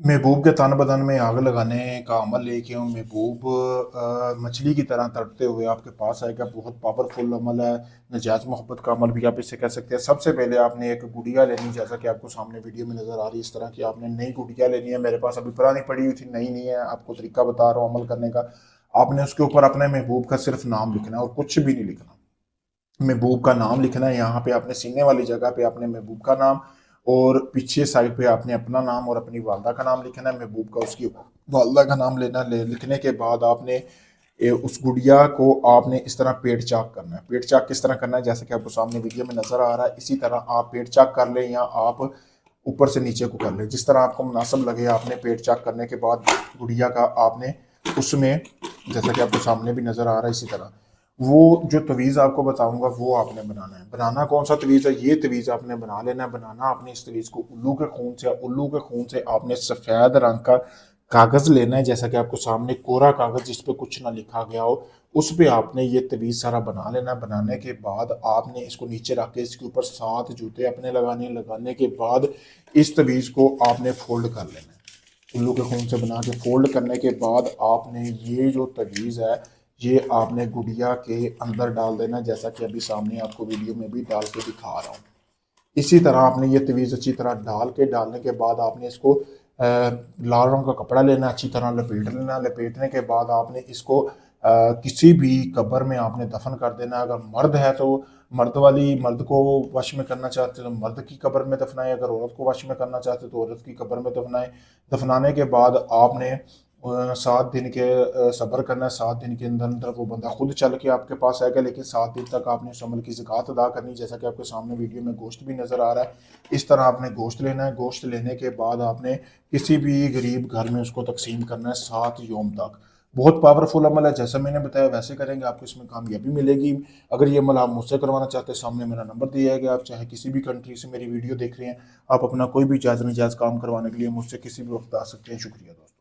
महबूब के तन बदन में आग लगाने का अमल लेके हूँ। महबूब मछली की तरह तड़पते हुए आपके पास आएगा। बहुत पावरफुल अमल है। नजायज़ मोहब्बत का अमल भी आप इससे कह सकते हैं। सबसे पहले आपने एक गुड़िया लेनी, जैसा कि आपको सामने वीडियो में नज़र आ रही है। इस तरह की आपने नई गुड़िया लेनी है। मेरे पास अभी पुरानी पड़ी हुई थी, नई नहीं है। आपको तरीका बता रहा हूँ अमल करने का। आपने उसके ऊपर अपने महबूब का सिर्फ नाम लिखना है और कुछ भी नहीं लिखना। महबूब का नाम लिखना है। यहाँ पे आपने सीने वाली जगह पे आपने महबूब का नाम, और पीछे साइड पे आपने अपना नाम और अपनी वालदा का नाम लिखना है। महबूब का उसकी वालदा का नाम लिखने के बाद आपने उस गुड़िया को आपने इस तरह पेट चाक करना है। पेट चाक किस तरह करना है, जैसे कि आपको सामने वीडियो में नजर आ रहा है। इसी तरह आप पेट चाक कर लें या आप ऊपर से नीचे को कर लें, जिस तरह आपको मुनासिब लगे। आपने पेट चाक करने के बाद गुड़िया का आपने उसमें, जैसा कि आपको सामने भी नजर आ रहा है, इसी तरह वो जो तवीज़ आपको बताऊंगा वो आपने बनाना है। बनाना कौन सा तवीज़ है, ये तवीज़ आपने बना लेना है। बनाना आपने इस तवीज़ को उल्लू के खून से, उल्लू के खून से आपने सफ़ेद रंग का कागज़ लेना है, जैसा कि आपको सामने कोरा कागज़ जिस पे कुछ ना लिखा गया हो, उस पे आपने ये तवीज़ सारा बना लेना है। बनाने के बाद आपने इसको नीचे रख के इसके ऊपर 7 जूते अपने लगाने, लगाने के बाद इस तवीज़ को आपने फोल्ड कर लेना है। उल्लू के खून से बना के फोल्ड करने के बाद आपने ये जो तवीज़ है ये आपने गुड़िया के अंदर डाल देना, जैसा कि अभी सामने आपको वीडियो में भी डाल के दिखा रहा हूँ। इसी तरह आपने ये तवीज़ अच्छी तरह डालने के बाद आपने इसको लाल रंग का कपड़ा लेना, अच्छी तरह लपेट लेना। लपेटने के बाद आपने इसको किसी भी कब्र में आपने दफन कर देना। अगर मर्द है तो मर्द को वश में करना चाहते तो मर्द की कब्र में दफनाए, अगर औरत को वश में करना चाहते तो औरत की कब्र में दफनाए। दफनाने के बाद आपने 7 दिन के सब्र करना है। 7 दिन के अंदर अंदर वो बंदा खुद चल के आपके पास आएगा, लेकिन 7 दिन तक आपने उस अमल की ज़कात अदा करनी, जैसा कि आपके सामने वीडियो में गोश्त भी नज़र आ रहा है। इस तरह आपने गोश्त लेना है। गोश्त लेने के बाद आपने किसी भी गरीब घर में उसको तकसीम करना है 7 योम तक। बहुत पावरफुल अमल है। जैसा मैंने बताया वैसे करेंगे, आपको इसमें कामयाबी मिलेगी। अगर ये अमल आप मुझसे करवाना चाहते हैं, सामने मेरा नंबर दिया गया। आप चाहे किसी भी कंट्री से मेरी वीडियो देख रहे हैं, आप अपना कोई भी जायज़ नजायज़ काम करवाने के लिए मुझसे किसी भी वक्त आ सकते हैं। शुक्रिया दोस्तों।